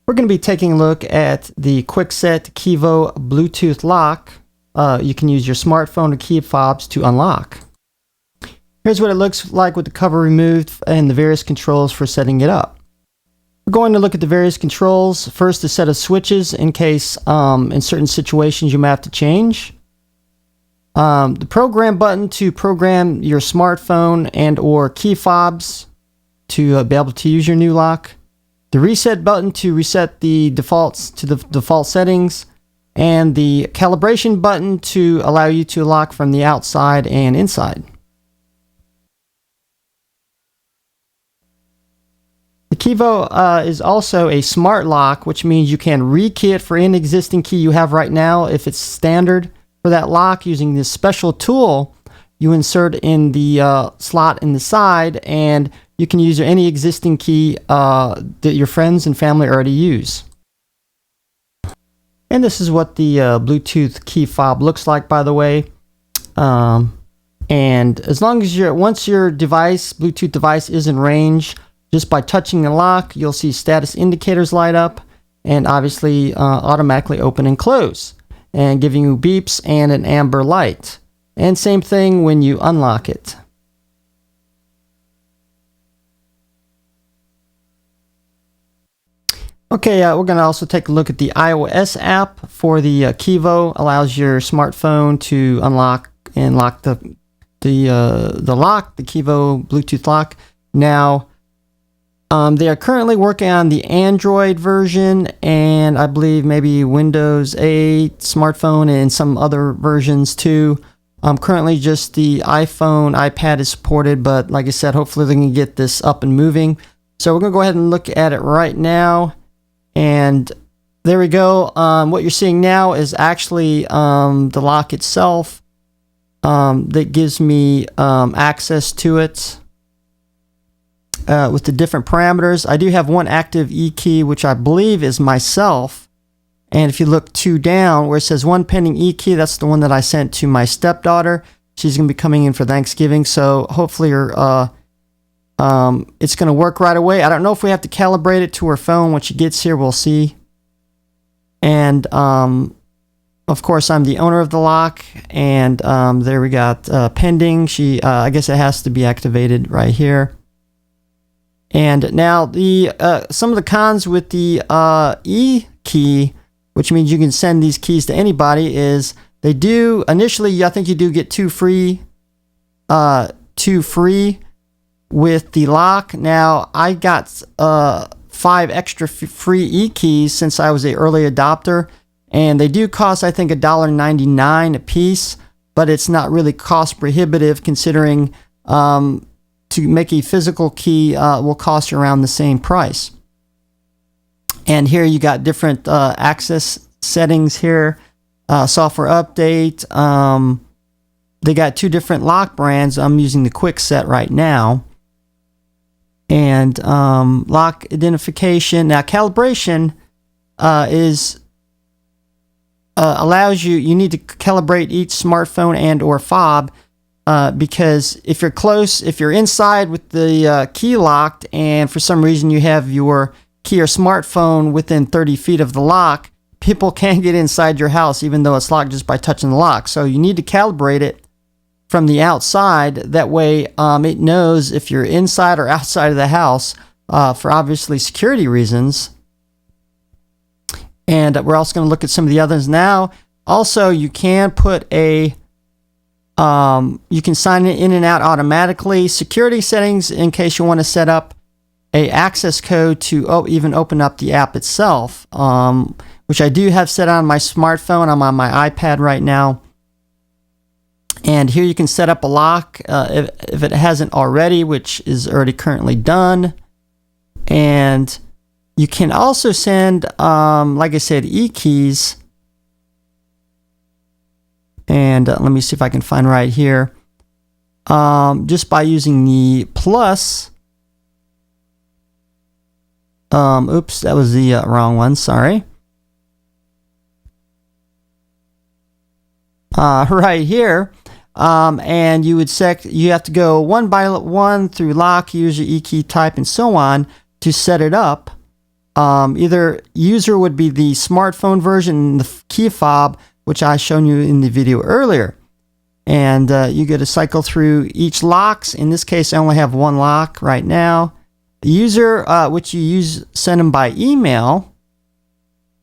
We're going to be taking a look at the Kwikset Kevo Bluetooth Lock. You can use your smartphone or key fobs to unlock. Here's what it looks like with the cover removed and the various controls for setting it up. We're going to look at the various controls. First, a set of switches in case in certain situations you might have to change. The program button to program your smartphone and or key fobs to be able to use your new lock. The reset button to reset the defaults to the default settings. And the calibration button to allow you to lock from the outside and inside. The Kevo is also a smart lock, which means you can rekey it for any existing key you have right now if it's standard for that lock using this special tool you insert in the slot in the side, and you can use any existing key that your friends and family already use. And this is what the Bluetooth key fob looks like, by the way. And as long as once your Bluetooth device is in range, just by touching the lock, you'll see status indicators light up and obviously automatically open and close, and giving you beeps and an amber light. And same thing when you unlock it. Okay, we're going to also take a look at the iOS app for the Kevo. Allows your smartphone to unlock and lock the Kevo Bluetooth lock. Now, they are currently working on the Android version, and I believe maybe Windows 8 smartphone and some other versions too. Currently just the iPhone, iPad is supported, but like I said, hopefully they can get this up and moving. So we're going to go ahead and look at it right now. And there we go. What you're seeing now is actually the lock itself that gives me access to it with the different parameters. I do have one active E key, which I believe is myself. And if you look down where it says one pending E key, that's the one that I sent to my stepdaughter. She's going to be coming in for Thanksgiving, so hopefully it's going to work right away. I don't know if we have to calibrate it to her phone. When she gets here, we'll see. And of course, I'm the owner of the lock, and there we got pending. I guess it has to be activated right here. And now some of the cons with the E key, which means you can send these keys to anybody, is they do initially. I think you do get two free with the lock. Now I got 5 extra free E keys since I was an early adopter, and they do cost, I think, $1.99 a piece, but it's not really cost prohibitive considering to make a physical key will cost you around the same price. And here you got different access settings here, software update. They got 2 different lock brands. I'm using the Kwikset right now. And lock identification. Now calibration allows you need to calibrate each smartphone and or fob because if you're inside with the key locked and for some reason you have your key or smartphone within 30 feet of the lock, people can get inside your house even though it's locked just by touching the lock. So you need to calibrate it from the outside. That way it knows if you're inside or outside of the house for obviously security reasons. And we're also going to look at some of the others now. Also, you can put you can sign it in and out automatically. Security settings in case you want to set up a access code to even open up the app itself, which I do have set on my smartphone. I'm on my iPad right now. And here you can set up a lock if it hasn't already, which is already currently done. And you can also send, like I said, E keys. And let me see if I can find right here. Just by using the plus. Oops, that was the wrong one. Sorry. Right here. And you have to go one by one through lock, user, E key type, and so on to set it up. either user would be the smartphone version, and the key fob, which I shown you in the video earlier. And you get to cycle through each locks. In this case, I only have one lock right now. The user, which you send them by email,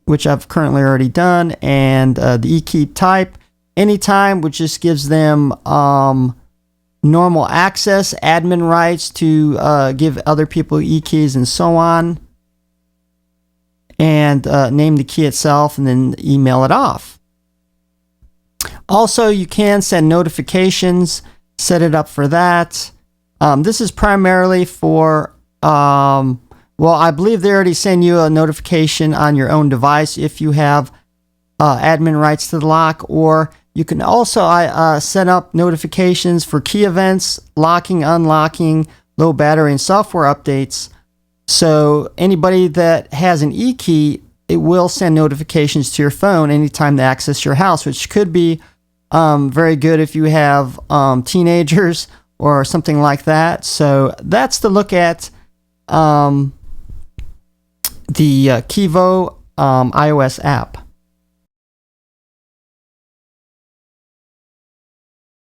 which I've currently already done, and the eKey type, anytime, which just gives them normal access, admin rights to give other people eKeys and so on, and name the key itself, and then email it off. Also, you can send notifications, set it up for that. This is primarily for, well, I believe they already send you a notification on your own device if you have admin rights to the lock, or you can also set up notifications for key events, locking, unlocking, low battery, and software updates. So anybody that has an eKey, it will send notifications to your phone anytime they access your house, which could be very good if you have teenagers or something like that. So that's the look at the Kevo iOS app.